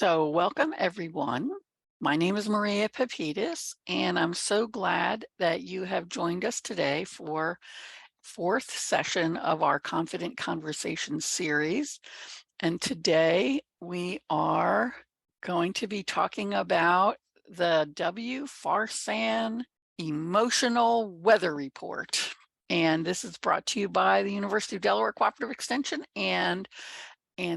So welcome everyone. My name is Maria Papitas, and I'm so glad that you have joined us today for fourth session of our Confident Conversations series. And today we are going to be talking about the WFRSAN Emotional Weather Report. And this is brought to you by the University of Delaware Cooperative Extension, and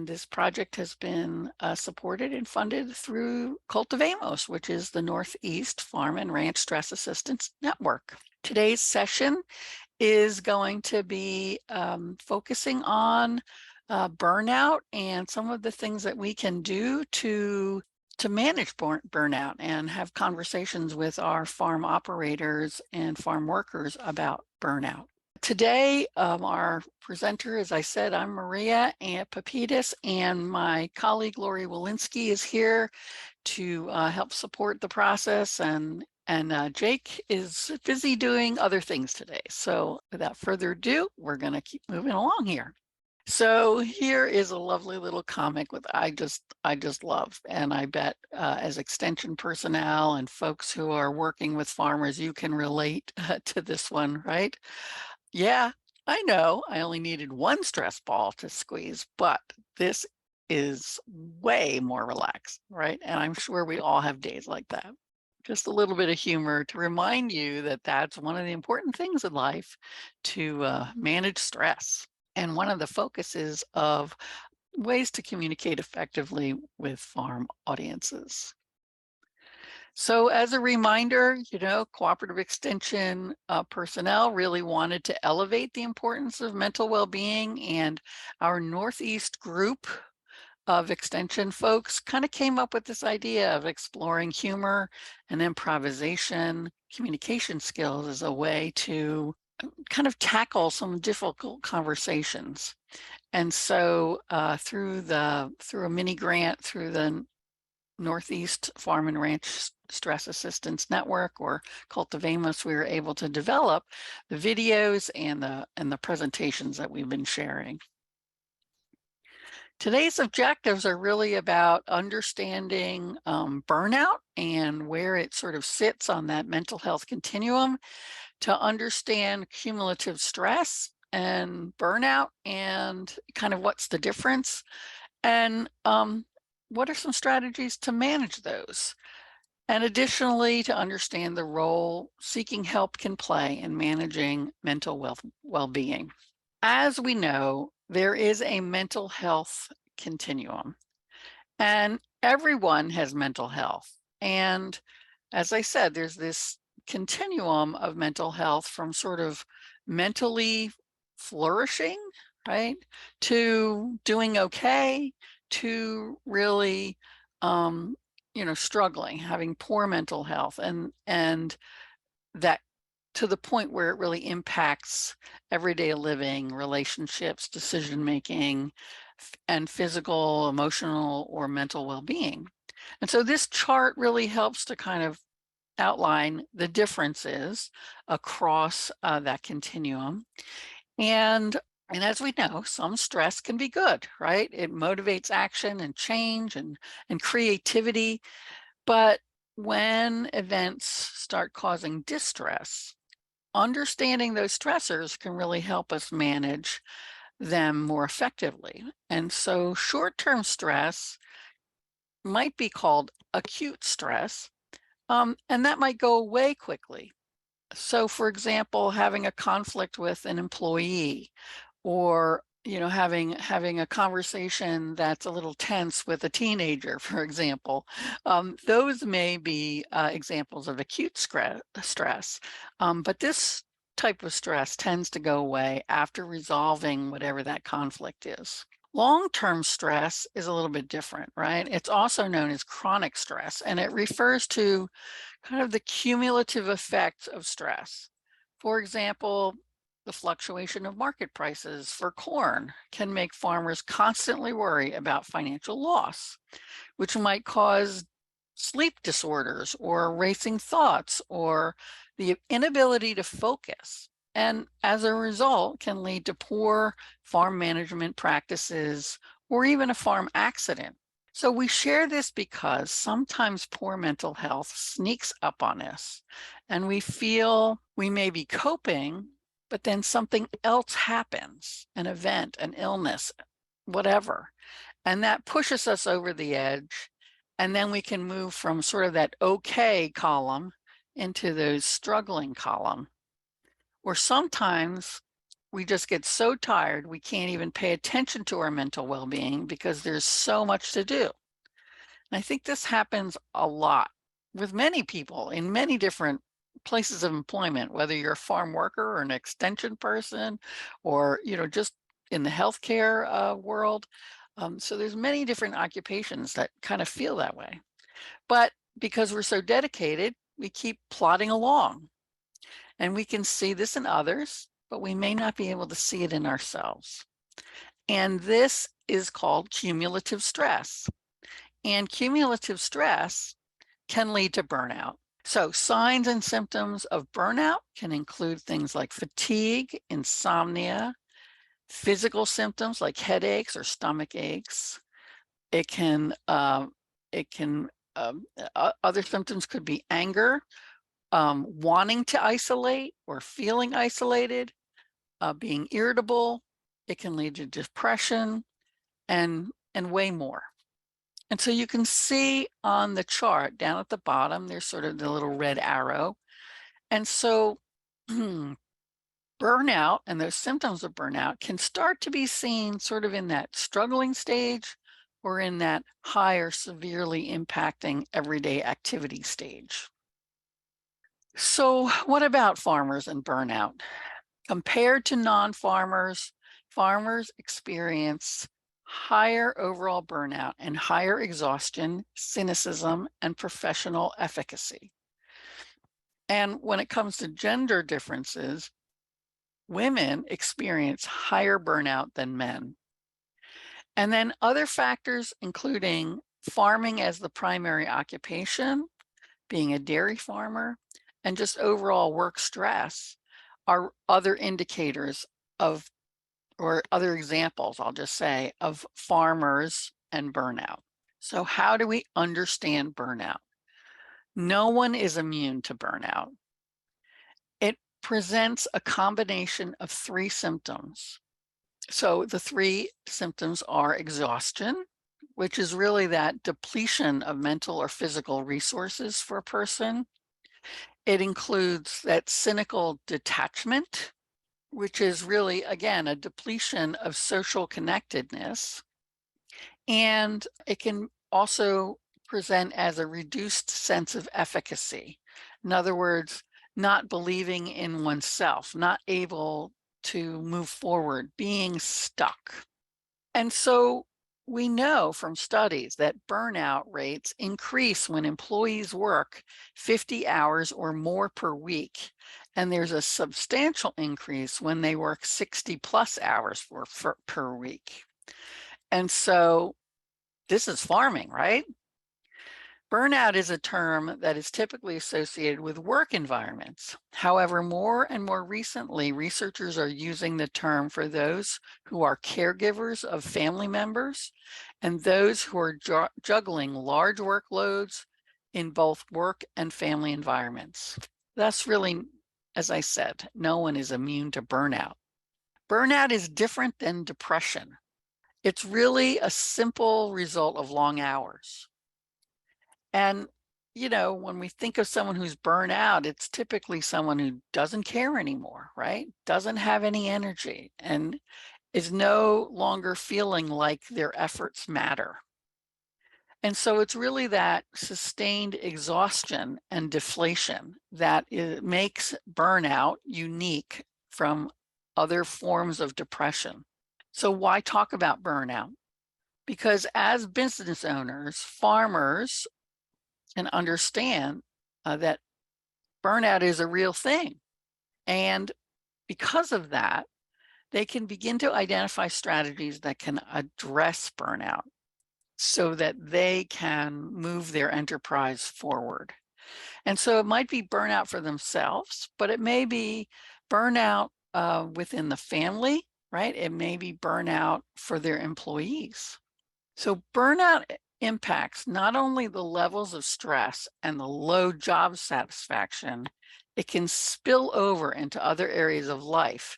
this project has been supported and funded through Cultivamos, which is the Northeast Farm and Ranch Stress Assistance Network. Today's session is going to be focusing on burnout and some of the things that we can do to manage burnout and have conversations with our farm operators and farm workers about burnout. Today, our presenter, as I said, I'm Maria Papitas, and my colleague Lori Walensky is here to help support the process, and Jake is busy doing other things today. So without further ado, we're going to keep moving along here. So here is a lovely little comic with I just love, and I bet as extension personnel and folks who are working with farmers, you can relate to this one, right? Yeah, I know. I only needed one stress ball to squeeze, but this is way more relaxed, right? And I'm sure we all have days like that. Just a little bit of humor to remind you that that's one of the important things in life, to manage stress. And one of the focuses of ways to communicate effectively with farm audiences. So as a reminder, cooperative extension personnel really wanted to elevate the importance of mental well-being, and our Northeast group of extension folks kind of came up with this idea of exploring humor and improvisation, communication skills as a way to kind of tackle some difficult conversations. And so through a mini grant through the Northeast Farm and Ranch Stress Assistance Network, or Cultivamos, we were able to develop the videos and the presentations that we've been sharing. Today's objectives are really about understanding burnout and where it sort of sits on that mental health continuum, to understand cumulative stress and burnout and kind of what's the difference, and what are some strategies to manage those? And additionally, to understand the role seeking help can play in managing mental well-being. As we know, there is a mental health continuum, and everyone has mental health. And as I said, there's this continuum of mental health from sort of mentally flourishing, right, to doing okay, to really struggling, having poor mental health, and that to the point where it really impacts everyday living, relationships, decision making, and physical, emotional, or mental well-being. And so this chart really helps to kind of outline the differences across that continuum. And as we know, some stress can be good, right? It motivates action and change and creativity. But when events start causing distress, understanding those stressors can really help us manage them more effectively. And so short-term stress might be called acute stress, and that might go away quickly. So for example, having a conflict with an employee, or having a conversation that's a little tense with a teenager, for example, those may be examples of acute stress. But this type of stress tends to go away after resolving whatever that conflict is. Long-term stress is a little bit different, right? It's also known as chronic stress, and it refers to kind of the cumulative effects of stress. For example, the fluctuation of market prices for corn can make farmers constantly worry about financial loss, which might cause sleep disorders or racing thoughts or the inability to focus. And as a result, can lead to poor farm management practices or even a farm accident. So we share this because sometimes poor mental health sneaks up on us and we feel we may be coping, but then something else happens, an event, an illness, whatever. And that pushes us over the edge. And then we can move from sort of that okay column into those struggling column. Or sometimes we just get so tired we can't even pay attention to our mental well-being because there's so much to do. And I think this happens a lot with many people in many different places of employment, whether you're a farm worker or an extension person, or just in the healthcare world. So there's many different occupations that kind of feel that way. But because we're so dedicated, we keep plodding along. And we can see this in others, but we may not be able to see it in ourselves. And this is called cumulative stress. And cumulative stress can lead to burnout. So signs and symptoms of burnout can include things like fatigue, insomnia, physical symptoms like headaches or stomach aches. It can, other symptoms could be anger, wanting to isolate or feeling isolated, being irritable. It can lead to depression and way more. And so you can see on the chart down at the bottom, there's sort of the little red arrow. And so burnout and those symptoms of burnout can start to be seen sort of in that struggling stage or in that higher, severely impacting everyday activity stage. So what about farmers and burnout? Compared to non-farmers, farmers experience higher overall burnout and higher exhaustion, cynicism, and professional efficacy. And when it comes to gender differences, women experience higher burnout than men. And then other factors, including farming as the primary occupation, being a dairy farmer, and just overall work stress, are other indicators of, or other examples, I'll just say, of farmers and burnout. So how do we understand burnout? No one is immune to burnout. It presents a combination of three symptoms. So the three symptoms are exhaustion, which is really that depletion of mental or physical resources for a person. It includes that cynical detachment, which is really, again, a depletion of social connectedness. And it can also present as a reduced sense of efficacy. In other words, not believing in oneself, not able to move forward, being stuck. And so we know from studies that burnout rates increase when employees work 50 hours or more per week. And there's a substantial increase when they work 60 plus hours per week. And so this is farming, right? Burnout is a term that is typically associated with work environments. However, more and more recently, researchers are using the term for those who are caregivers of family members and those who are juggling large workloads in both work and family environments. That's really, as I said, no one is immune to burnout. Burnout is different than depression. It's really a simple result of long hours. And, when we think of someone who's burnt out, it's typically someone who doesn't care anymore, right? Doesn't have any energy and is no longer feeling like their efforts matter. And so it's really that sustained exhaustion and deflation that makes burnout unique from other forms of depression. So why talk about burnout? Because as business owners, farmers can understand that burnout is a real thing. And because of that, they can begin to identify strategies that can address burnout so that they can move their enterprise forward. And so it might be burnout for themselves, but it may be burnout within the family, right? It may be burnout for their employees. So burnout impacts not only the levels of stress and the low job satisfaction, it can spill over into other areas of life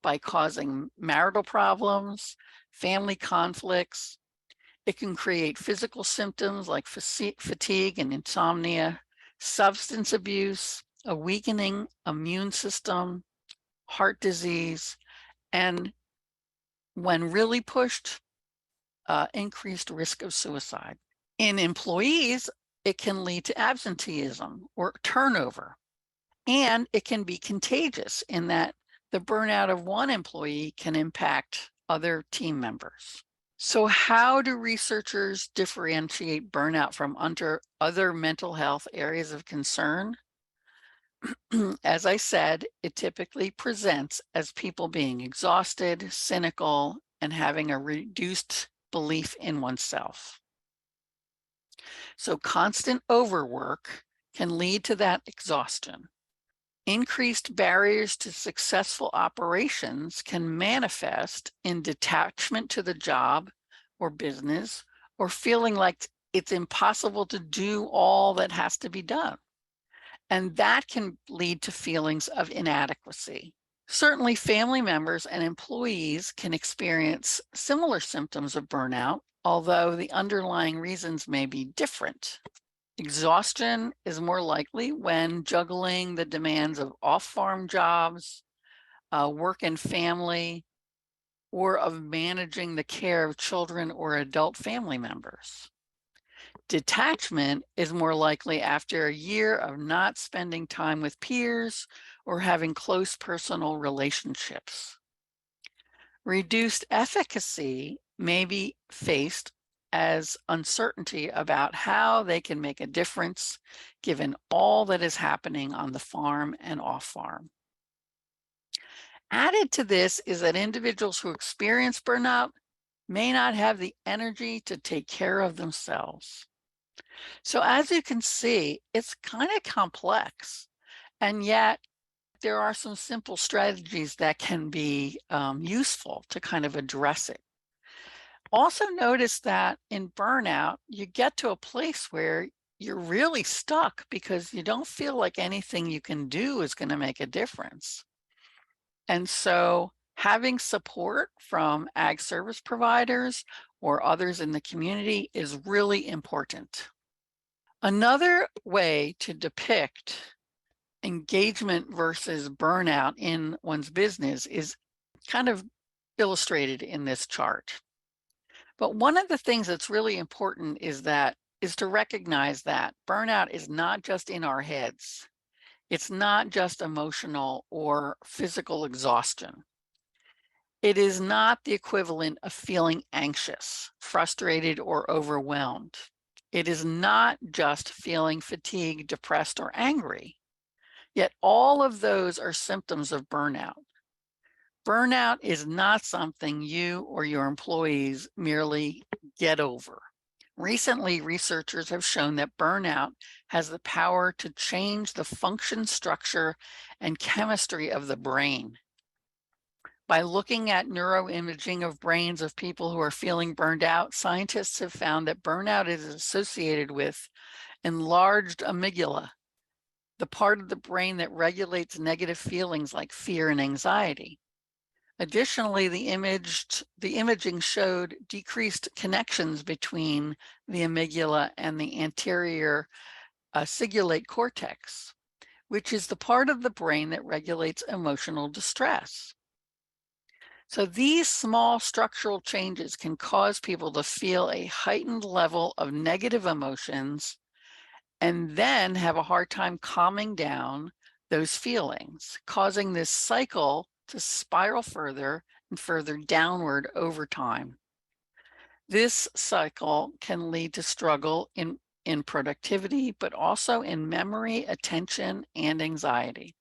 by causing marital problems, family conflicts. It can create physical symptoms like fatigue and insomnia, substance abuse, a weakening immune system, heart disease, and when really pushed, increased risk of suicide. In employees, it can lead to absenteeism or turnover, and it can be contagious in that the burnout of one employee can impact other team members. So how do researchers differentiate burnout from other mental health areas of concern? As I said, it typically presents as people being exhausted, cynical, and having a reduced belief in oneself. So constant overwork can lead to that exhaustion. Increased barriers to successful operations can manifest in detachment to the job or business, or feeling like it's impossible to do all that has to be done. And that can lead to feelings of inadequacy. Certainly, family members and employees can experience similar symptoms of burnout, although the underlying reasons may be different. Exhaustion is more likely when juggling the demands of off-farm jobs, work and family, or of managing the care of children or adult family members. Detachment is more likely after a year of not spending time with peers or having close personal relationships. Reduced efficacy may be faced as uncertainty about how they can make a difference given all that is happening on the farm and off farm. Added to this is that individuals who experience burnout may not have the energy to take care of themselves. So as you can see, it's kind of complex, and yet there are some simple strategies that can be useful to kind of address it. Also notice that in burnout, you get to a place where you're really stuck because you don't feel like anything you can do is going to make a difference. And so having support from ag service providers or others in the community is really important. Another way to depict engagement versus burnout in one's business is kind of illustrated in this chart. But one of the things that's really important is to recognize that burnout is not just in our heads. It's not just emotional or physical exhaustion. It is not the equivalent of feeling anxious, frustrated, or overwhelmed. It is not just feeling fatigued, depressed, or angry. Yet all of those are symptoms of burnout. Burnout is not something you or your employees merely get over. Recently, researchers have shown that burnout has the power to change the function, structure, and chemistry of the brain. By looking at neuroimaging of brains of people who are feeling burned out, scientists have found that burnout is associated with enlarged amygdala, the part of the brain that regulates negative feelings like fear and anxiety. Additionally, the imaging showed decreased connections between the amygdala and the anterior cingulate cortex, which is the part of the brain that regulates emotional distress. So these small structural changes can cause people to feel a heightened level of negative emotions and then have a hard time calming down those feelings, causing this cycle to spiral further and further downward over time. This cycle can lead to struggle in productivity, but also in memory, attention, and anxiety.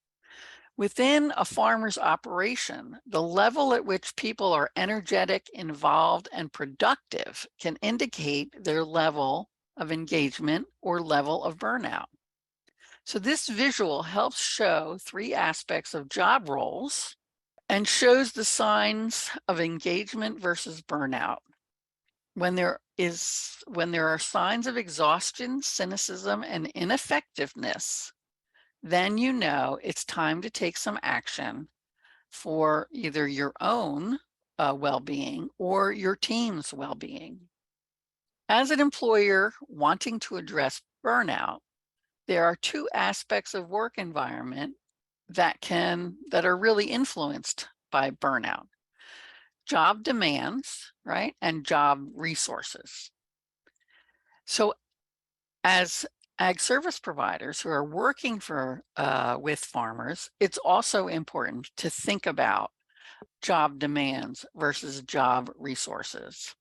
Within a farmer's operation, the level at which people are energetic, involved, and productive can indicate their level of engagement or level of burnout. So this visual helps show three aspects of job roles and shows the signs of engagement versus burnout. When there are signs of exhaustion, cynicism, and ineffectiveness, then you know it's time to take some action for either your own well-being or your team's well-being. As an employer wanting to address burnout, there are two aspects of work environment that are really influenced by burnout: job demands, right, and job resources. So as ag service providers who are working with farmers, it's also important to think about job demands versus job resources.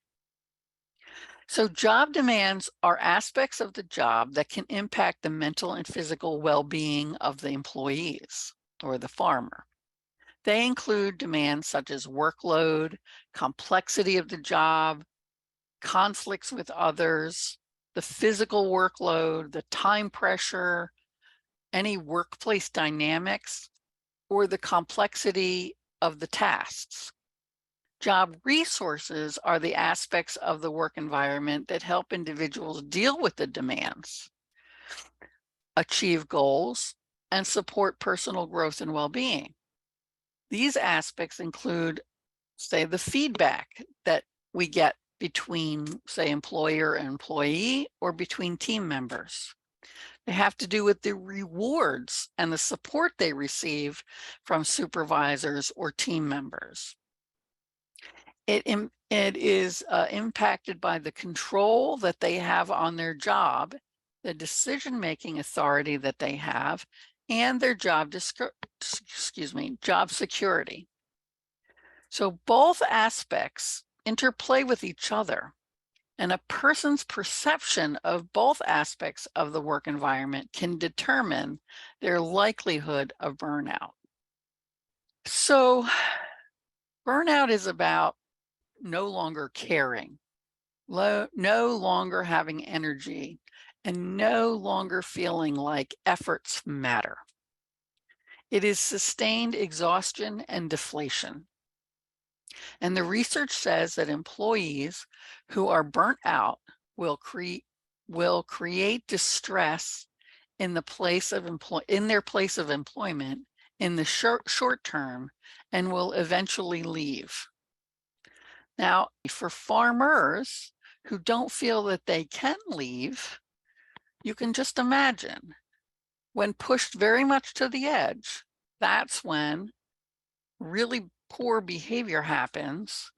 So job demands are aspects of the job that can impact the mental and physical well-being of the employees or the farmer. They include demands such as workload, complexity of the job, conflicts with others, the physical workload, the time pressure, any workplace dynamics, or the complexity of the tasks. Job resources are the aspects of the work environment that help individuals deal with the demands, achieve goals, and support personal growth and well-being. These aspects include, say, the feedback that we get between, say, employer and employee or between team members. They have to do with the rewards and the support they receive from supervisors or team members. It is impacted by the control that they have on their job, the decision-making authority that they have, and their job security. So both aspects interplay with each other, and a person's perception of both aspects of the work environment can determine their likelihood of burnout. So burnout is about no longer caring, no longer having energy, and no longer feeling like efforts matter. It is sustained exhaustion and deflation. And the research says that employees who are burnt out will create distress in their place of employment in the short term and will eventually leave. Now, for farmers who don't feel that they can leave, you can just imagine when pushed very much to the edge, that's when really poor behavior happens,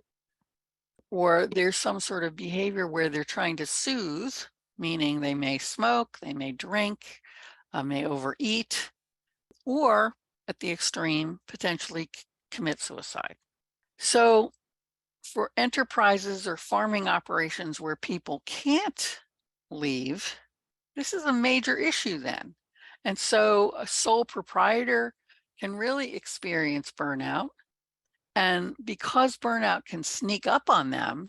or there's some sort of behavior where they're trying to soothe, meaning they may smoke, they may drink, may overeat, or at the extreme, potentially commit suicide. So for enterprises or farming operations where people can't leave, this is a major issue then. And so a sole proprietor can really experience burnout. And because burnout can sneak up on them,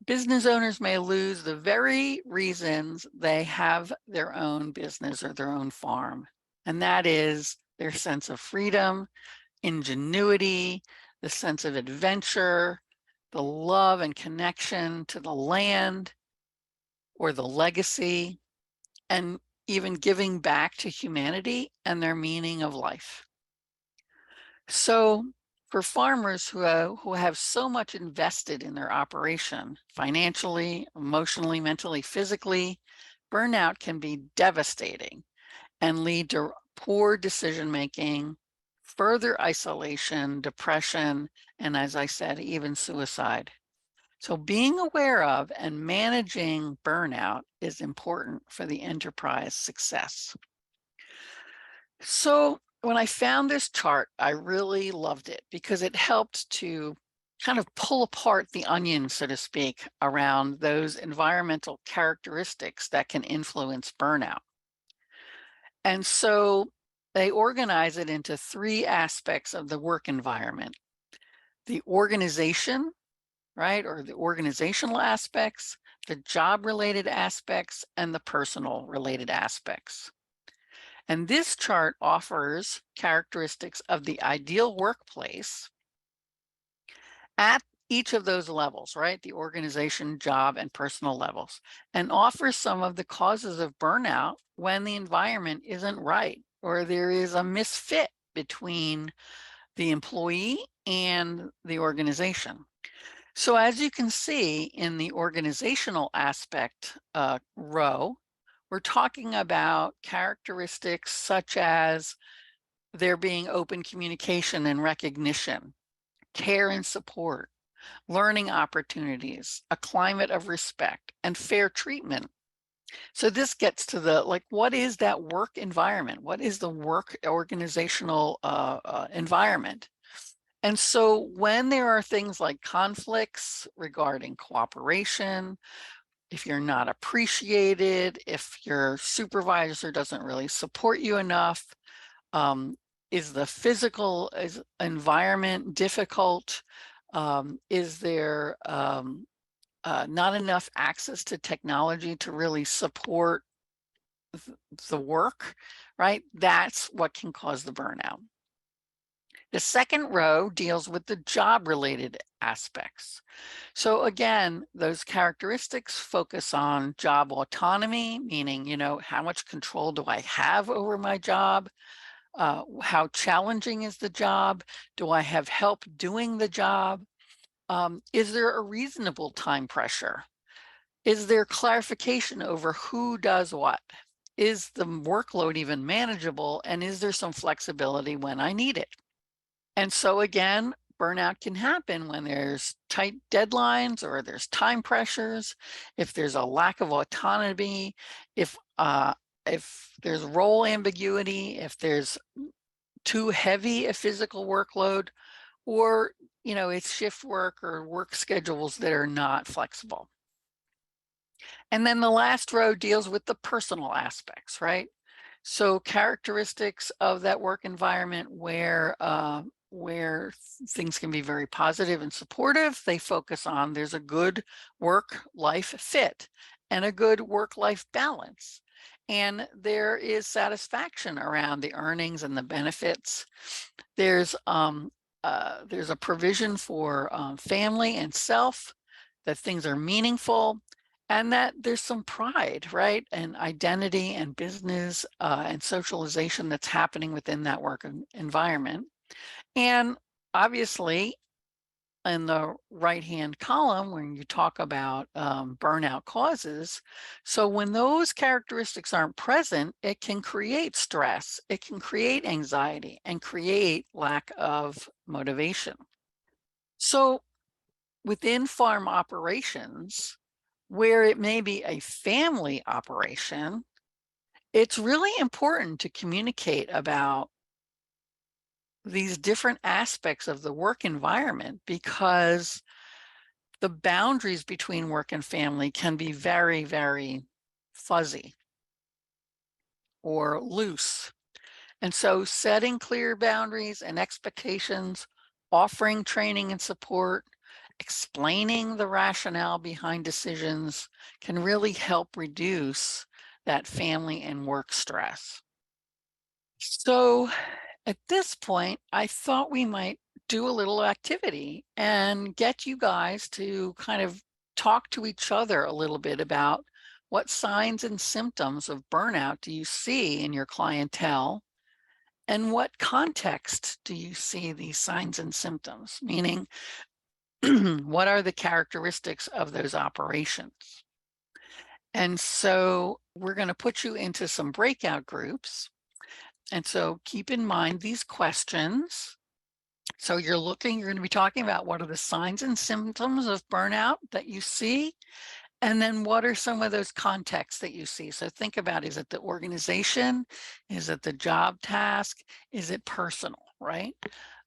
business owners may lose the very reasons they have their own business or their own farm. And that is their sense of freedom, ingenuity, the sense of adventure, the love and connection to the land or the legacy, and even giving back to humanity and their meaning of life. So for farmers who have so much invested in their operation, financially, emotionally, mentally, physically, burnout can be devastating and lead to poor decision-making, further isolation, depression, and as I said, even suicide. So being aware of and managing burnout is important for the enterprise success. So when I found this chart, I really loved it because it helped to kind of pull apart the onion, so to speak, around those environmental characteristics that can influence burnout. And so they organize it into three aspects of the work environment: the organization, right, or the organizational aspects, the job-related aspects, and the personal-related aspects. And this chart offers characteristics of the ideal workplace at each of those levels, right? The organization, job, and personal levels, and offers some of the causes of burnout when the environment isn't right or there is a misfit between the employee and the organization. So as you can see in the organizational aspect row, we're talking about characteristics such as there being open communication and recognition, care and support, learning opportunities, a climate of respect, and fair treatment. So this gets to the, like, what is that work environment? What is the work organizational environment? And so when there are things like conflicts regarding cooperation, if you're not appreciated, if your supervisor doesn't really support you enough, is the physical environment difficult? Is there not enough access to technology to really support the work, right? That's what can cause the burnout. The second row deals with the job-related aspects. So again, those characteristics focus on job autonomy, meaning, how much control do I have over my job? How challenging is the job? Do I have help doing the job? Is there a reasonable time pressure? Is there clarification over who does what? Is the workload even manageable? And is there some flexibility when I need it? And so again, burnout can happen when there's tight deadlines or there's time pressures, if there's a lack of autonomy, if there's role ambiguity, if there's too heavy a physical workload, or it's shift work or work schedules that are not flexible. And then the last row deals with the personal aspects, right? So characteristics of that work environment where things can be very positive and supportive, they focus on there's a good work-life fit and a good work-life balance. And there is satisfaction around the earnings and the benefits. There's a provision for family and self, that things are meaningful, and that there's some pride, right? And identity and business and socialization that's happening within that work environment. And obviously, in the right-hand column, when you talk about burnout causes, so when those characteristics aren't present, it can create stress, it can create anxiety, and create lack of motivation. So within farm operations, where it may be a family operation, it's really important to communicate about these different aspects of the work environment, because the boundaries between work and family can be very, very fuzzy or loose. And so setting clear boundaries and expectations, offering training and support, explaining the rationale behind decisions can really help reduce that family and work stress. So at this point, I thought we might do a little activity and get you guys to kind of talk to each other a little bit about what signs and symptoms of burnout do you see in your clientele, and what context do you see these signs and symptoms, meaning what are the characteristics of those operations? And so we're going to put you into some breakout groups. And so keep in mind these questions. So you're going to be talking about what are the signs and symptoms of burnout that you see, and then what are some of those contexts that you see? So think about, is it the organization? Is it the job task? Is it personal, right?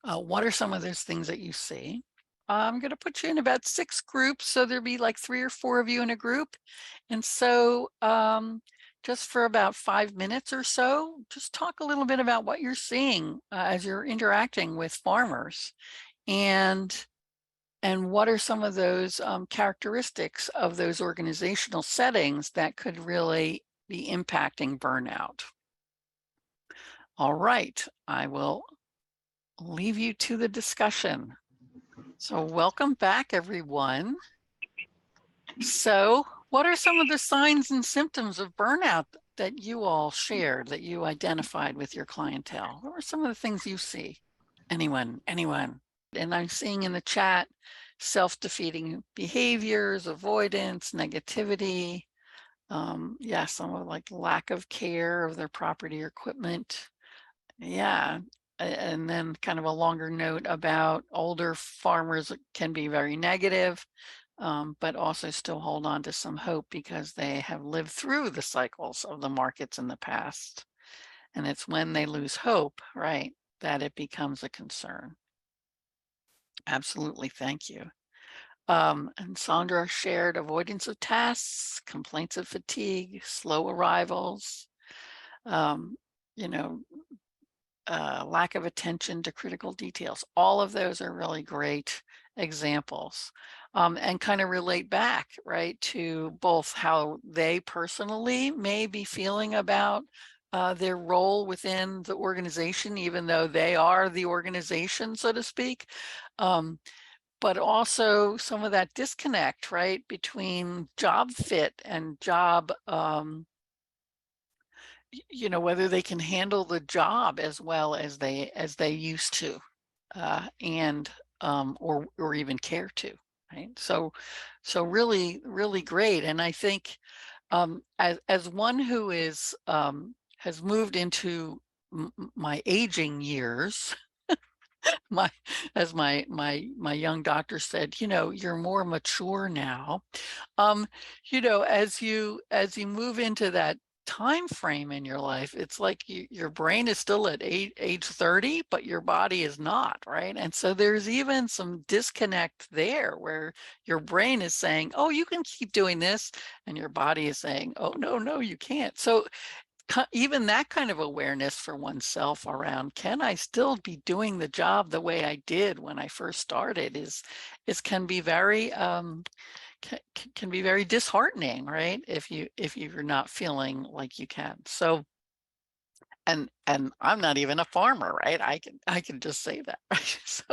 What are some of those things that you see? I'm going to put you in about 6 groups. So there'll be like 3 or 4 of you in a group. And so just for about 5 minutes or so, just talk a little bit about what you're seeing as you're interacting with farmers. And what are some of those characteristics of those organizational settings that could really be impacting burnout? All right, I will leave you to the discussion. So welcome back, everyone. So what are some of the signs and symptoms of burnout that you all shared, that you identified with your clientele? What were some of the things you see? Anyone? And I'm seeing in the chat, self-defeating behaviors, avoidance, negativity. Yeah, some of like lack of care of their property or equipment. Yeah. And then kind of a longer note about older farmers can be very negative, but also still hold on to some hope because they have lived through the cycles of the markets in the past. And it's when they lose hope, right, that it becomes a concern. Absolutely. Thank you. And Sandra shared avoidance of tasks, complaints of fatigue, slow arrivals, um, you know, lack of attention to critical details. All of those are really great examples, and kind of relate back, right, to both how they personally may be feeling about their role within the organization, even though they are the organization, so to speak, but also some of that disconnect, right, between job fit and job, whether they can handle the job as well as they used to, and or even care to, right? So really great. And I think as one who is has moved into my aging years, my as my young doctor said, you're more mature now. um as you move into that time frame in your life, it's like your brain is still at age 30, but your body is not, right? And so there's even some disconnect there where your brain is saying, oh, you can keep doing this, and your body is saying, oh, no, you can't. So even that kind of awareness for oneself around, can I still be doing the job the way I did when I first started, is can be very can be very disheartening, right? If you're not feeling like you can. So, and I'm not even a farmer, right? I can just say that, right? So,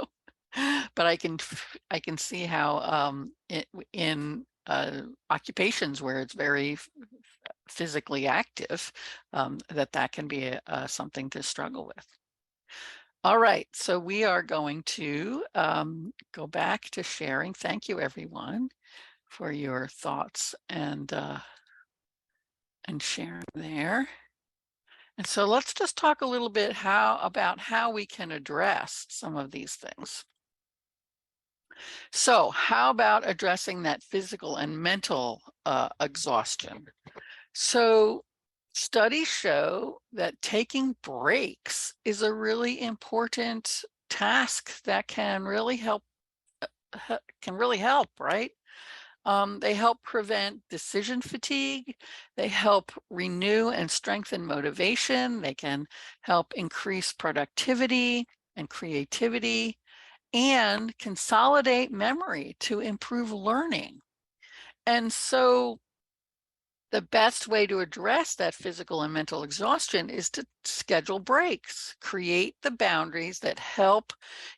but I can see how in occupations where it's very physically active, that can be something to struggle with. All right, so we are going to go back to sharing. Thank you, everyone, for your thoughts and sharing there. And so let's just talk a little bit about how we can address some of these things. So how about addressing that physical and mental exhaustion? So studies show that taking breaks is a really important task that can really help, right? They help prevent decision fatigue. They help renew and strengthen motivation. They can help increase productivity and creativity and consolidate memory to improve learning. And so the best way to address that physical and mental exhaustion is to schedule breaks, create the boundaries that help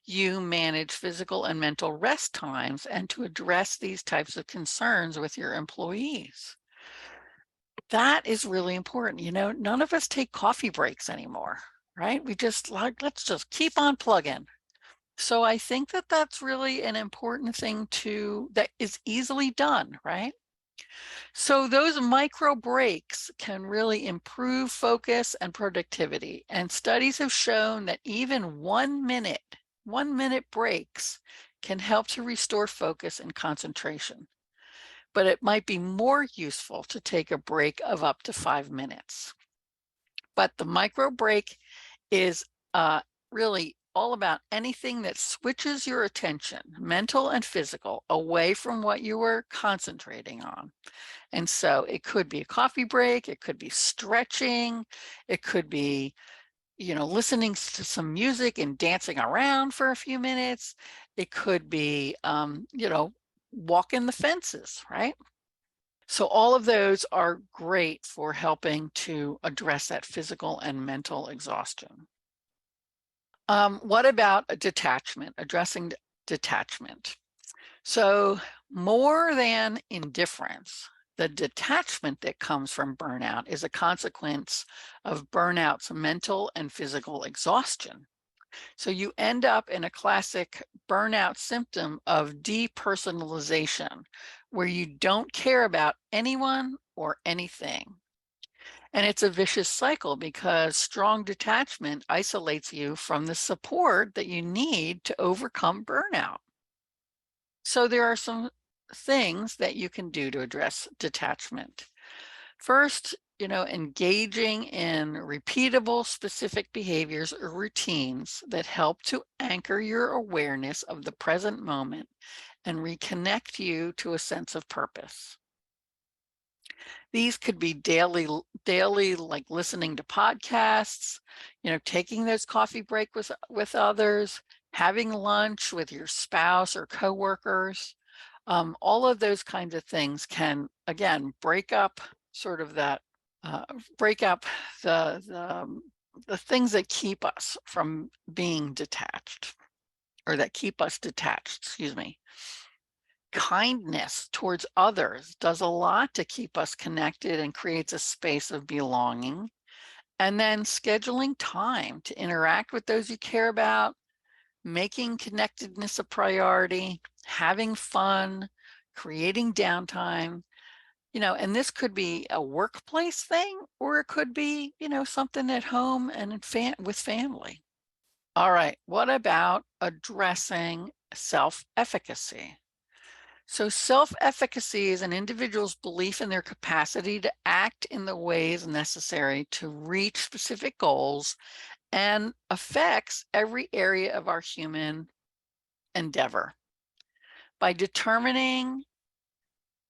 you manage physical and mental rest times, and to address these types of concerns with your employees. That is really important. None of us take coffee breaks anymore, right? We just let's just keep on plugging. So I think that that's really an important thing that is easily done, right? So those micro breaks can really improve focus and productivity. And studies have shown that even 1 minute breaks can help to restore focus and concentration. But it might be more useful to take a break of up to 5 minutes. But the micro break is really all about anything that switches your attention, mental and physical, away from what you were concentrating on. And so it could be a coffee break, it could be stretching, it could be, listening to some music and dancing around for a few minutes. It could be, walking the fences, right? So all of those are great for helping to address that physical and mental exhaustion. What about a detachment, addressing detachment. So more than indifference, the detachment that comes from burnout is a consequence of burnout's mental and physical exhaustion. So you end up in a classic burnout symptom of depersonalization, where you don't care about anyone or anything. And it's a vicious cycle because strong detachment isolates you from the support that you need to overcome burnout. So there are some things that you can do to address detachment. First, engaging in repeatable specific behaviors or routines that help to anchor your awareness of the present moment and reconnect you to a sense of purpose. These could be daily, like listening to podcasts, taking those coffee break with others, having lunch with your spouse or coworkers. All of those kinds of things can, again, break up sort of that, break up the things that keep us from being detached, or that keep us detached, excuse me. Kindness towards others does a lot to keep us connected and creates a space of belonging. And then scheduling time to interact with those you care about, making connectedness a priority, having fun, creating downtime, and this could be a workplace thing, or it could be, something at home and with family. All right, what about addressing self-efficacy? So self-efficacy is an individual's belief in their capacity to act in the ways necessary to reach specific goals and affects every area of our human endeavor. By determining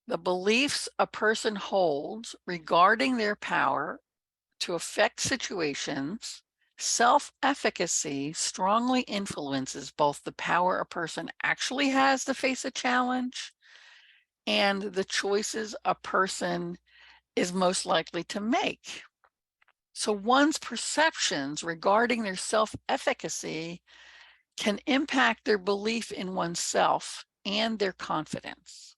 the beliefs a person holds regarding their power to affect situations, self-efficacy strongly influences both the power a person actually has to face a challenge and the choices a person is most likely to make. So one's perceptions regarding their self-efficacy can impact their belief in oneself and their confidence.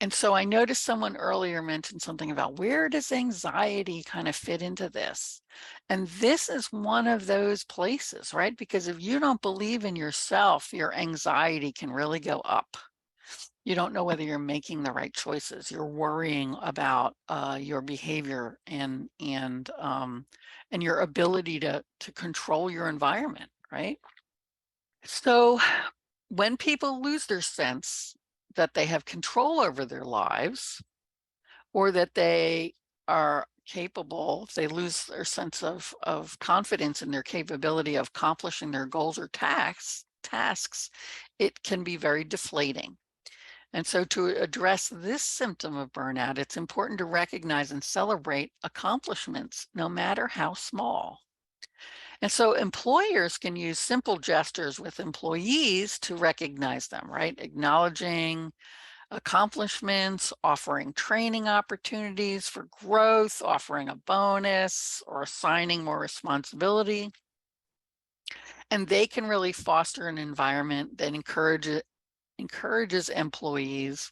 And so I noticed someone earlier mentioned something about, where does anxiety kind of fit into this? And this is one of those places, right? Because if you don't believe in yourself, your anxiety can really go up. You don't know whether you're making the right choices. You're worrying about your behavior and your ability to control your environment, right? So when people lose their sense that they have control over their lives, or that they are capable, if they lose their sense of confidence in their capability of accomplishing their goals or tasks, it can be very deflating. And so to address this symptom of burnout, it's important to recognize and celebrate accomplishments, no matter how small. And so employers can use simple gestures with employees to recognize them, right? Acknowledging accomplishments, offering training opportunities for growth, offering a bonus, or assigning more responsibility. And they can really foster an environment that encourages employees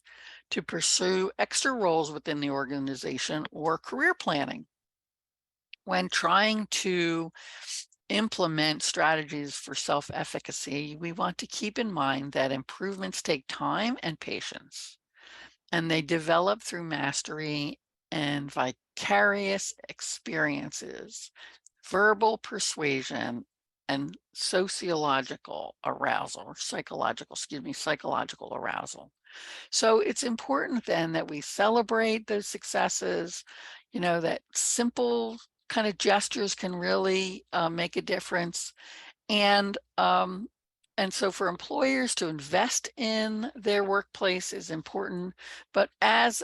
to pursue extra roles within the organization or career planning. When trying to implement strategies for self-efficacy, we want to keep in mind that improvements take time and patience, and they develop through mastery and vicarious experiences, verbal persuasion, and psychological arousal. So it's important then that we celebrate those successes, that simple kind of gestures can really make a difference. And so for employers to invest in their workplace is important, but as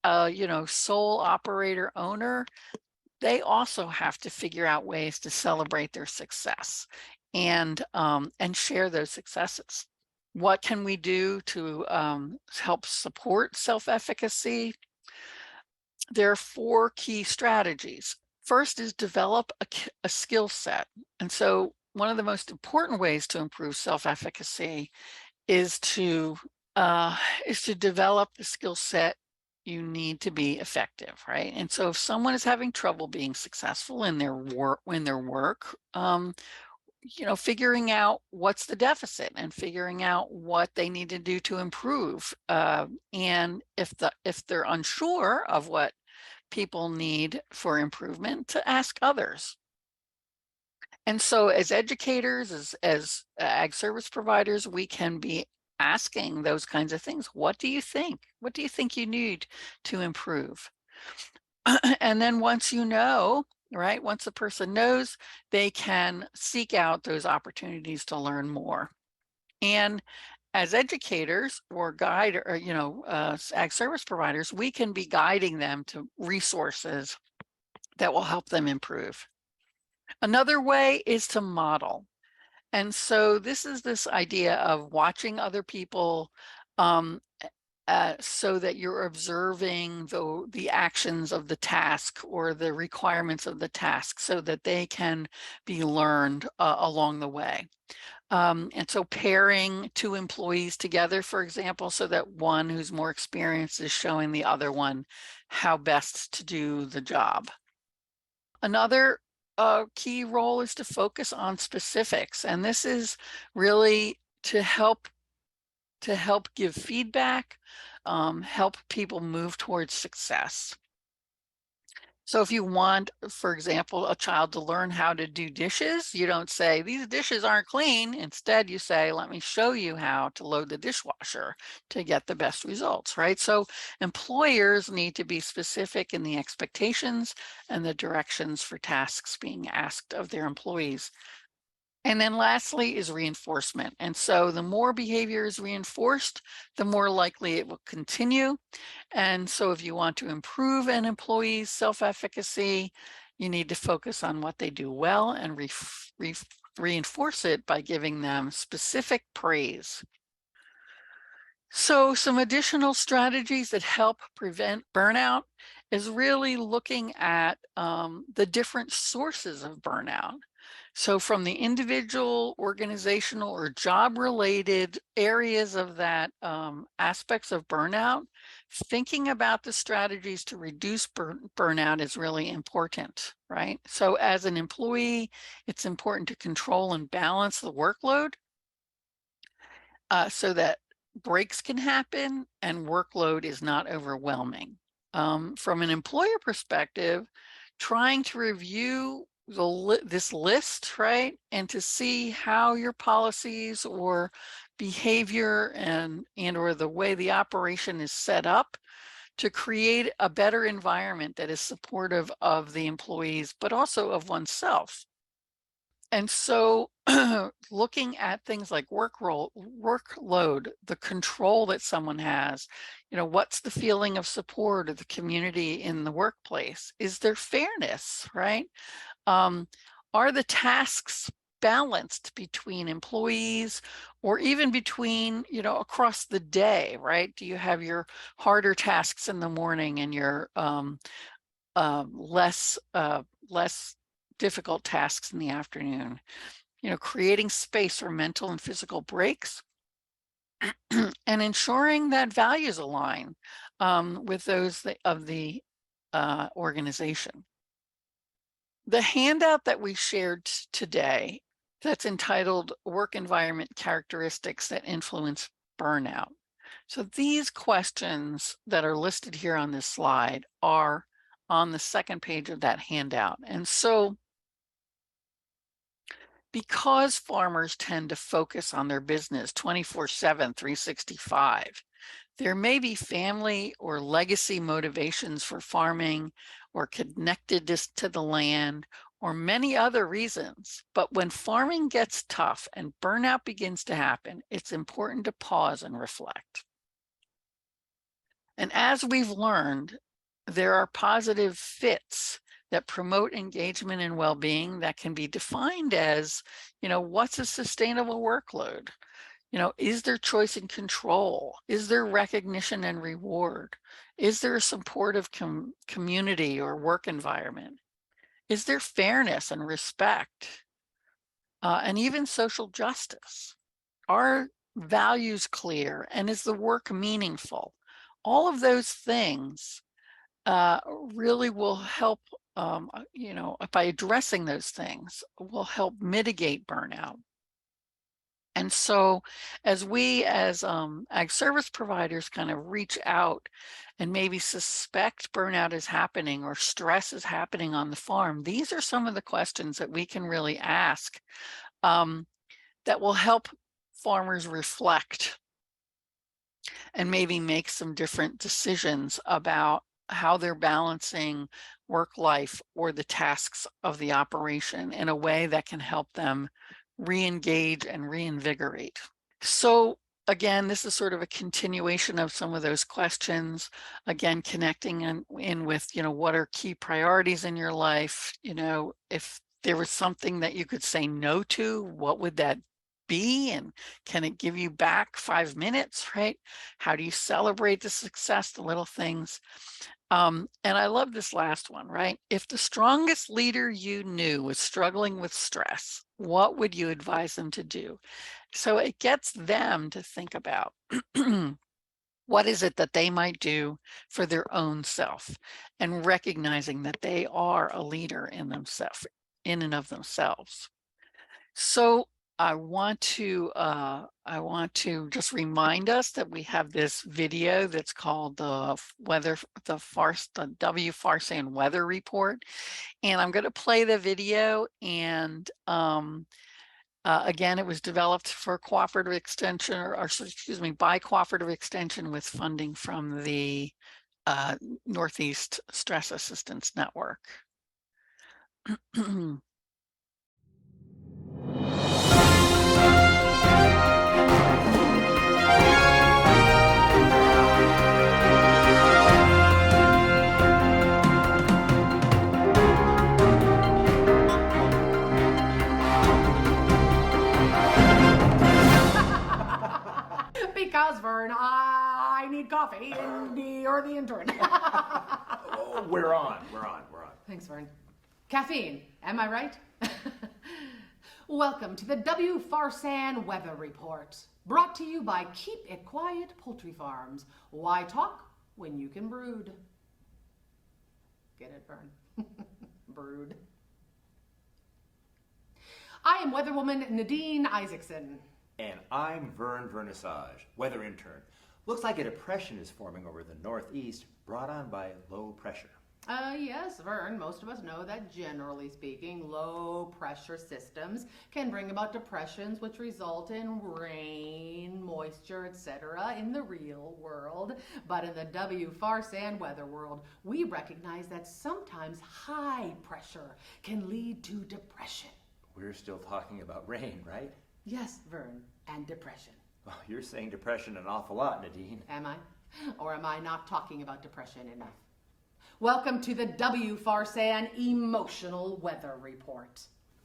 a, sole operator owner, they also have to figure out ways to celebrate their success and share those successes. What can we do to help support self-efficacy? There are 4 key strategies. First is develop a skill set. And so one of the most important ways to improve self-efficacy is to uh, develop the skill set you need to be effective, right? And so if someone is having trouble being successful in their work, figuring out what's the deficit and figuring out what they need to do to improve. And if they're unsure of what people need for improvement, to ask others. And so as educators, as ag service providers, we can be asking those kinds of things. What do you think? What do you think you need to improve? And then once you know, right, once the person knows, they can seek out those opportunities to learn more. And as educators or guide or, ag service providers, we can be guiding them to resources that will help them improve. Another way is to model. And so this is this idea of watching other people um, so that you're observing the actions of the task or the requirements of the task so that they can be learned along the way. And so pairing two employees together, for example, so that one who's more experienced is showing the other one how best to do the job. Another key role is to focus on specifics, and this is really to help give feedback, help people move towards success. So if you want, for example, a child to learn how to do dishes, you don't say, these dishes aren't clean. Instead, you say, let me show you how to load the dishwasher to get the best results, right? So employers need to be specific in the expectations and the directions for tasks being asked of their employees. And then lastly is reinforcement. And so the more behavior is reinforced, the more likely it will continue. And so if you want to improve an employee's self-efficacy, you need to focus on what they do well and reinforce it by giving them specific praise. So some additional strategies that help prevent burnout is really looking at the different sources of burnout. So from the individual, organizational, or job-related areas of that aspects of burnout, thinking about the strategies to reduce burnout is really important, right? So as an employee, it's important to control and balance the workload so that breaks can happen and workload is not overwhelming. From an employer perspective, trying to review this list, right, and to see how your policies or behavior and or the way the operation is set up to create a better environment that is supportive of the employees, but also of oneself. And so looking at things like workload, the control that someone has, what's the feeling of support of the community in the workplace? Is there fairness, right? Are the tasks balanced between employees or even between, across the day, right? Do you have your harder tasks in the morning and your less difficult tasks in the afternoon? Creating space for mental and physical breaks and ensuring that values align with those of the organization. The handout that we shared today that's entitled Work Environment Characteristics that Influence Burnout. So these questions that are listed here on this slide are on the second page of that handout. And so because farmers tend to focus on their business 24/7, 365, there may be family or legacy motivations for farming or connectedness to the land or many other reasons. But when farming gets tough and burnout begins to happen, it's important to pause and reflect. And as we've learned, there are positive fits that promote engagement and well-being that can be defined as, what's a sustainable workload? Is there choice and control? Is there recognition and reward? Is there a supportive community or work environment? Is there fairness and respect? And even social justice? Are values clear, and is the work meaningful? All of those things really will help, by addressing those things, will help mitigate burnout. And so as we as ag service providers kind of reach out and maybe suspect burnout is happening or stress is happening on the farm, these are some of the questions that we can really ask that will help farmers reflect and maybe make some different decisions about how they're balancing work life or the tasks of the operation in a way that can help them re-engage and reinvigorate. So again, this is sort of a continuation of some of those questions. Again, connecting in with, what are key priorities in your life? If there was something that you could say no to, what would that be? And can it give you back 5 minutes, right? How do you celebrate the success, the little things? And I love this last one, right? If the strongest leader you knew was struggling with stress, what would you advise them to do? So it gets them to think about what is it that they might do for their own self, and recognizing that they are a leader in themselves, in and of themselves. So I want to just remind us that we have this video that's called the WFRSAN weather report, and I'm going to play the video. And again, it was developed for cooperative extension, or excuse me, by cooperative extension with funding from the Northeast Stress Assistance Network. Because, Vern, I need coffee, and you're the intern. Oh, we're on. Thanks, Vern. Caffeine, am I right? Welcome to the WFRSAN Weather Report, brought to you by Keep It Quiet Poultry Farms. Why talk when you can brood? Get it, Vern? Brood. I am weatherwoman Nadine Isaacson. And I'm Vern Vernissage, weather intern. Looks like a depression is forming over the northeast, brought on by low pressure. Yes, Vern, most of us know that generally speaking, low pressure systems can bring about depressions which result in rain, moisture, etc. in the real world. But in the WFRSAN weather world, we recognize that sometimes high pressure can lead to depression. We're still talking about rain, right? Yes, Vern, and depression. Well, you're saying depression an awful lot, Nadine. Am I? Or am I not talking about depression enough? Welcome to the WFRSAN Emotional Weather Report.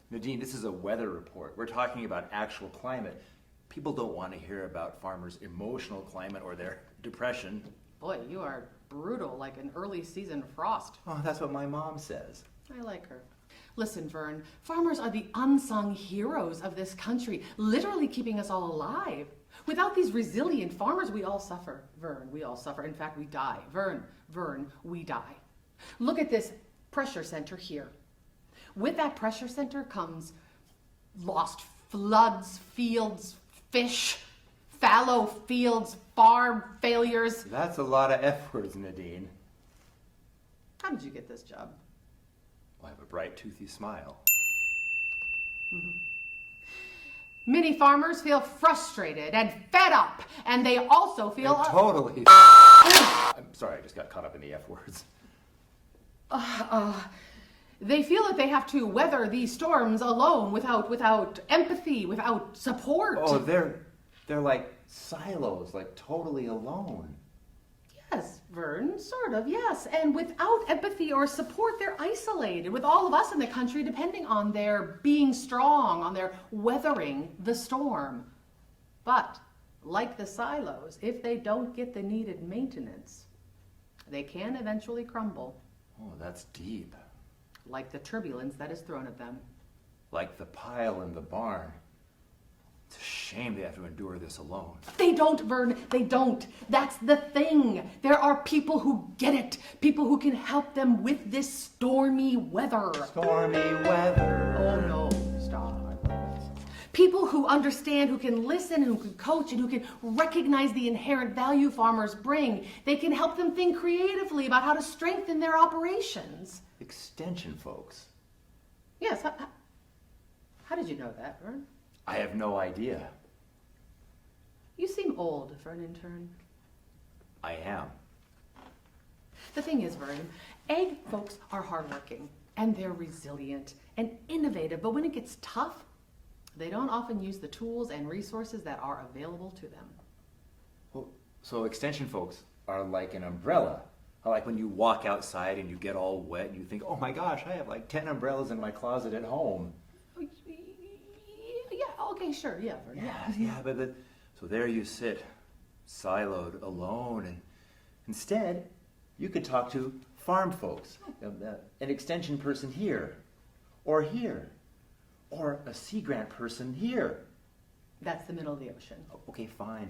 Nadine, this is a weather report. We're talking about actual climate. People don't want to hear about farmers' emotional climate or their depression. Boy, you are brutal like an early season frost. Oh, that's what my mom says. I like her. Listen, Vern, farmers are the unsung heroes of this country, literally keeping us all alive. Without these resilient farmers, we all suffer. Vern, we all suffer. In fact, we die. Vern, we die. Look at this pressure center here. With that pressure center comes lost floods, fields, fish, fallow fields, farm failures. That's a lot of F words, Nadine. How did you get this job? Well, I have a bright, toothy smile. Many farmers feel frustrated and fed up, and they also feel... Totally. I'm sorry, I just got caught up in the F words. They feel that they have to weather these storms alone, without empathy, without support. Oh, they're like silos, like totally alone. Yes, Vern, sort of, yes. And without empathy or support, they're isolated, with all of us in the country depending on their being strong, on their weathering the storm. But, like the silos, if they don't get the needed maintenance, they can eventually crumble. Oh, that's deep. Like the turbulence that is thrown at them. Like the pile in the barn. It's a shame they have to endure this alone. They don't, Vern. They don't. That's the thing. There are people who get it. People who can help them with this stormy weather. Stormy weather. Oh no, stop. People who understand, who can listen, who can coach, and who can recognize the inherent value farmers bring. They can help them think creatively about how to strengthen their operations. Extension folks. Yes. How did you know that, Vern? I have no idea. You seem old for an intern. I am. The thing is, Vern, ag folks are hardworking, and they're resilient and innovative, but when it gets tough, they don't often use the tools and resources that are available to them. Well, so extension folks are like an umbrella. Like when you walk outside and you get all wet and you think, oh my gosh, I have like 10 umbrellas in my closet at home. Yeah, okay, sure, yeah, Vern, But so there you sit, siloed, alone, and instead, you could talk to farm folks, an extension person here, or a Sea Grant person here. That's the middle of the ocean. Okay, fine.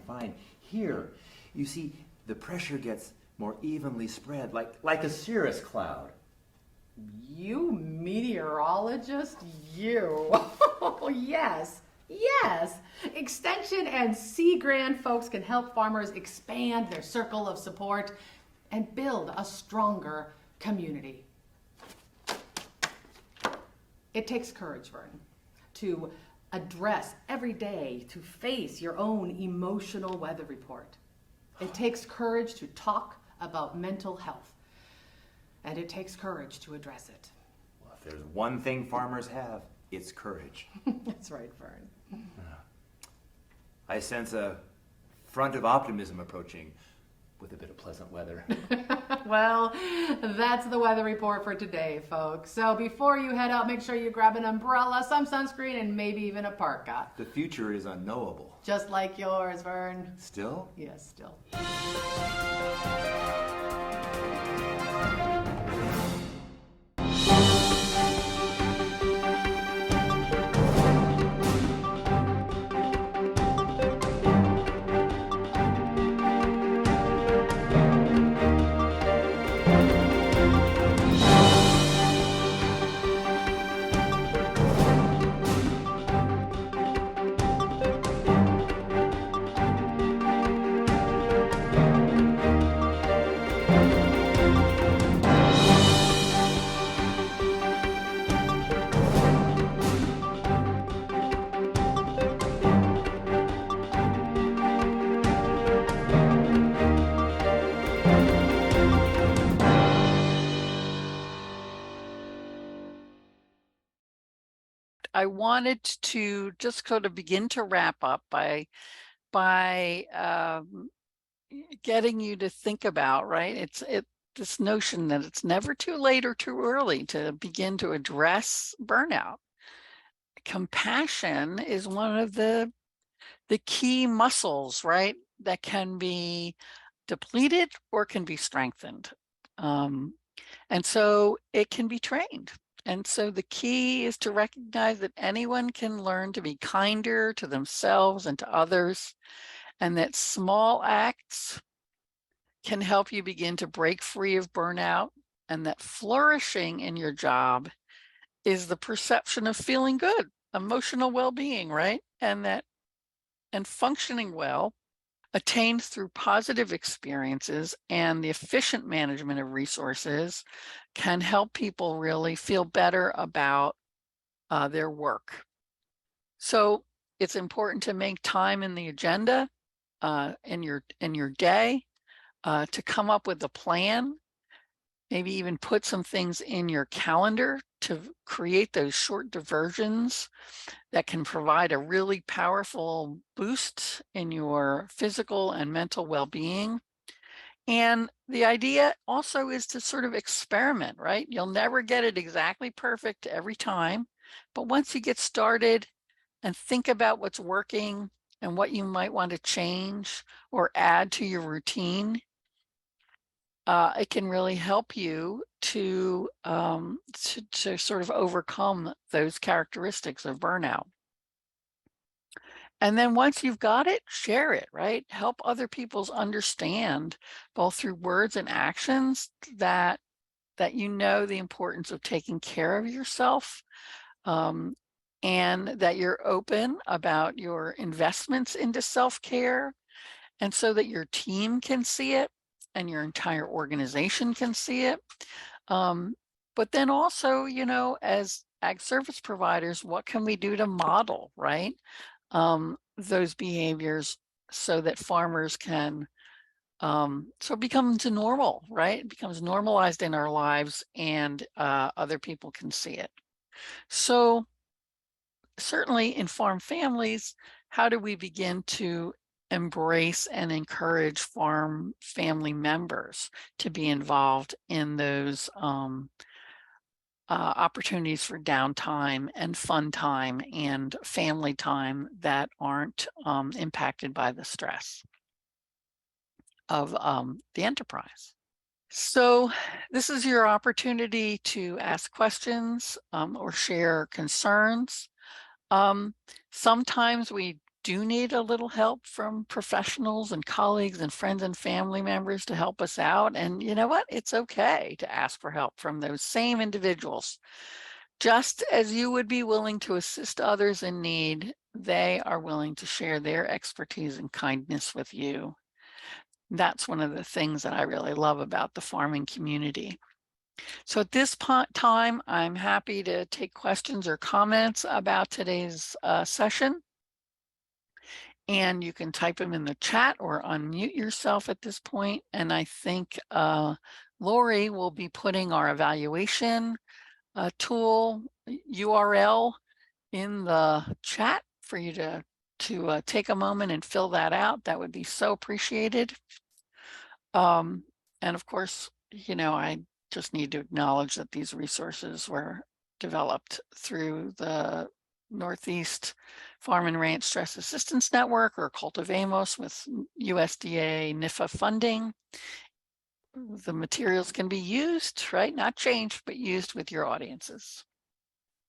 Here, you see, the pressure gets more evenly spread, like a cirrus cloud. You meteorologist, you. Oh, yes. Extension and Sea Grant folks can help farmers expand their circle of support and build a stronger community. It takes courage, Vern, to address every day, to face your own emotional weather report. It takes courage to talk about mental health, and it takes courage to address it. Well, if there's one thing farmers have, it's courage. That's right, Vern. I sense a front of optimism approaching with a bit of pleasant weather. Well, that's the weather report for today, folks. So before you head out, make sure you grab an umbrella, some sunscreen, and maybe even a parka. The future is unknowable. Just like yours, Vern. Still? Yes, still. I wanted to just kind of begin to wrap up by getting you to think about, right? This notion that it's never too late or too early to begin to address burnout. Compassion is one of the key muscles, right? That can be depleted or can be strengthened. And so it can be trained. And so the key is to recognize that anyone can learn to be kinder to themselves and to others, and that small acts can help you begin to break free of burnout, and that flourishing in your job is the perception of feeling good, emotional well-being, right? And functioning well attained through positive experiences and the efficient management of resources can help people really feel better about their work. So it's important to make time in the agenda in your day to come up with a plan, maybe even put some things in your calendar to create those short diversions that can provide a really powerful boost in your physical and mental well-being. And the idea also is to sort of experiment, right? You'll never get it exactly perfect every time, but once you get started and think about what's working and what you might want to change or add to your routine, it can really help you to sort of overcome those characteristics of burnout. And then once you've got it, share it, right? Help other people's understand, both through words and actions, that you know the importance of taking care of yourself, um, and that you're open about your investments into self-care, and so that your team can see it and your entire organization can see it. Um, but then also, as ag service providers, what can we do to model, right? Those behaviors so that farmers can, so it becomes normal, right? It becomes normalized in our lives, and other people can see it. So certainly in farm families, how do we begin to embrace and encourage farm family members to be involved in those opportunities for downtime and fun time and family time that aren't impacted by the stress of the enterprise? So this is your opportunity to ask questions or share concerns. Um, Sometimes we do need a little help from professionals and colleagues and friends and family members to help us out. And you know what? It's okay to ask for help from those same individuals. Just as you would be willing to assist others in need, they are willing to share their expertise and kindness with you. That's one of the things that I really love about the farming community. So at this time, I'm happy to take questions or comments about today's session. And you can type them in the chat or unmute yourself at this point. And I think Lori will be putting our evaluation tool URL in the chat for you to take a moment and fill that out. That would be so appreciated. And of course, I just need to acknowledge that these resources were developed through the Northeast Farm and Ranch Stress Assistance Network, or Cultivamos, with USDA NIFA funding. The materials can be used, right? Not changed, but used with your audiences.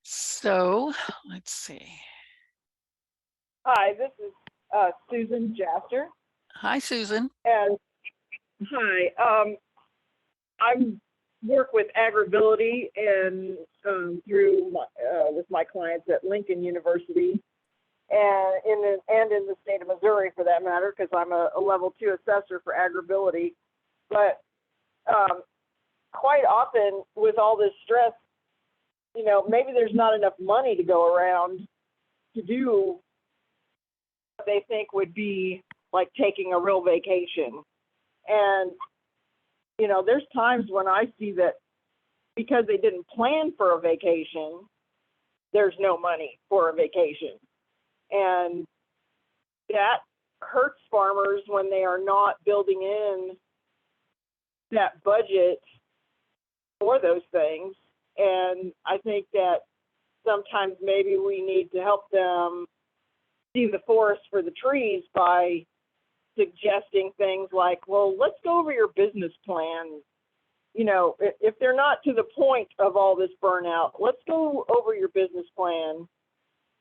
So let's see. Hi, this is Susan Jaster. Hi, Susan. And hi, I work with agribility and through with my clients at Lincoln University, and in the state of Missouri for that matter, because I'm a level 2 assessor for agribility. But quite often with all this stress, maybe there's not enough money to go around to do what they think would be like taking a real vacation. And, there's times when I see that because they didn't plan for a vacation, there's no money for a vacation. And that hurts farmers when they are not building in that budget for those things. And I think that sometimes maybe we need to help them see the forest for the trees by suggesting things like, well, let's go over your business plan. If they're not to the point of all this burnout, let's go over your business plan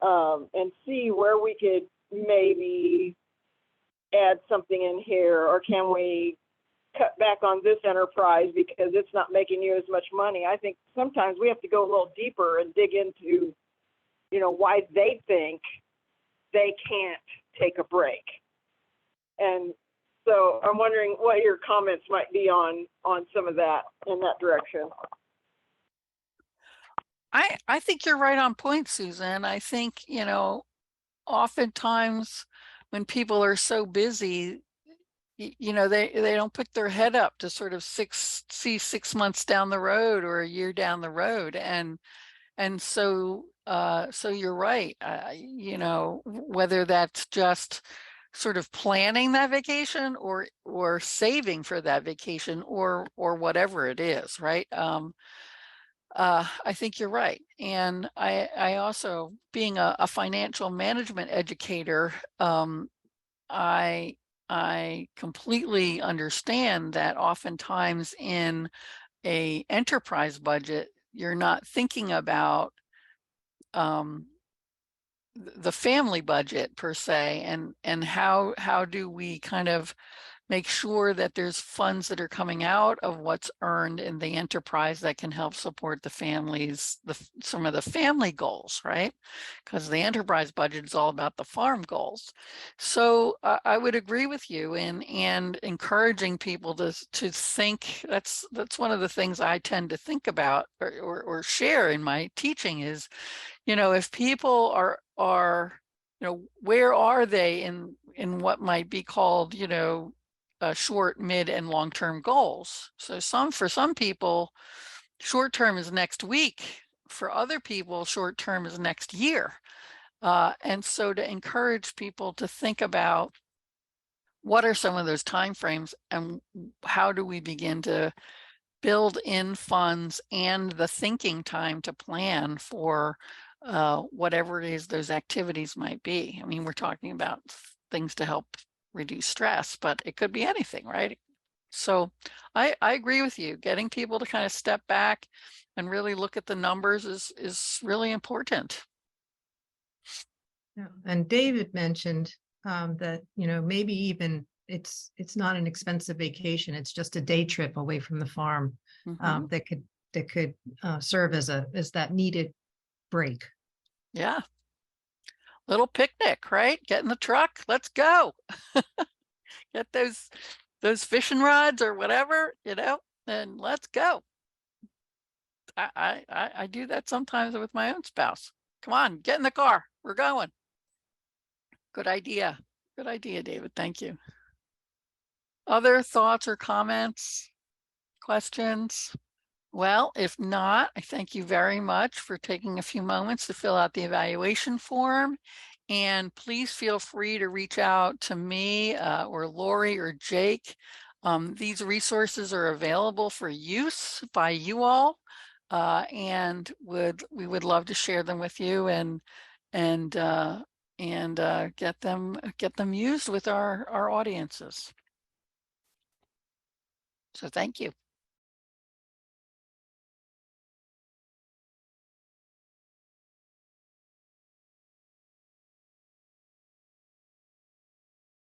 and see where we could maybe add something in here, or can we cut back on this enterprise because it's not making you as much money. I think sometimes we have to go a little deeper and dig into, why they think they can't take a break. And so I'm wondering what your comments might be on some of that in that direction. I think you're right on point, Susan. I think, oftentimes when people are so busy, they don't put their head up to sort of see 6 months down the road or a year down the road. And so you're right. Whether that's just sort of planning that vacation or saving for that vacation or whatever it is, right? I think you're right. And I also, being a financial management educator, I completely understand that oftentimes in a enterprise budget, you're not thinking about the family budget per se, and how do we kind of make sure that there's funds that are coming out of what's earned in the enterprise that can help support the families, some of the family goals, right? Because the enterprise budget is all about the farm goals. So I would agree with you in and encouraging people to think. That's one of the things I tend to think about or share in my teaching is, if people are where are they in what might be called, short, mid, and long-term goals. So for some people, short term is next week. For other people, short term is next year. And so to encourage people to think about what are some of those timeframes and how do we begin to build in funds and the thinking time to plan for whatever it is those activities might be. I mean, we're talking about things to help reduce stress, but it could be anything, right? So I agree with you. Getting people to kind of step back and really look at the numbers is really important. Yeah. And David mentioned that, maybe even it's not an expensive vacation. It's just a day trip away from the farm that could serve as that needed break. Yeah. Little picnic, right? Get in the truck. Let's go. Get those fishing rods or whatever, and let's go. I do that sometimes with my own spouse. Come on, get in the car. We're going. Good idea. Good idea, David. Thank you. Other thoughts or comments, questions? Well, if not, I thank you very much for taking a few moments to fill out the evaluation form. And please feel free to reach out to me or Lori or Jake. These resources are available for use by you all, and we would love to share them with you and get them used with our audiences. So thank you.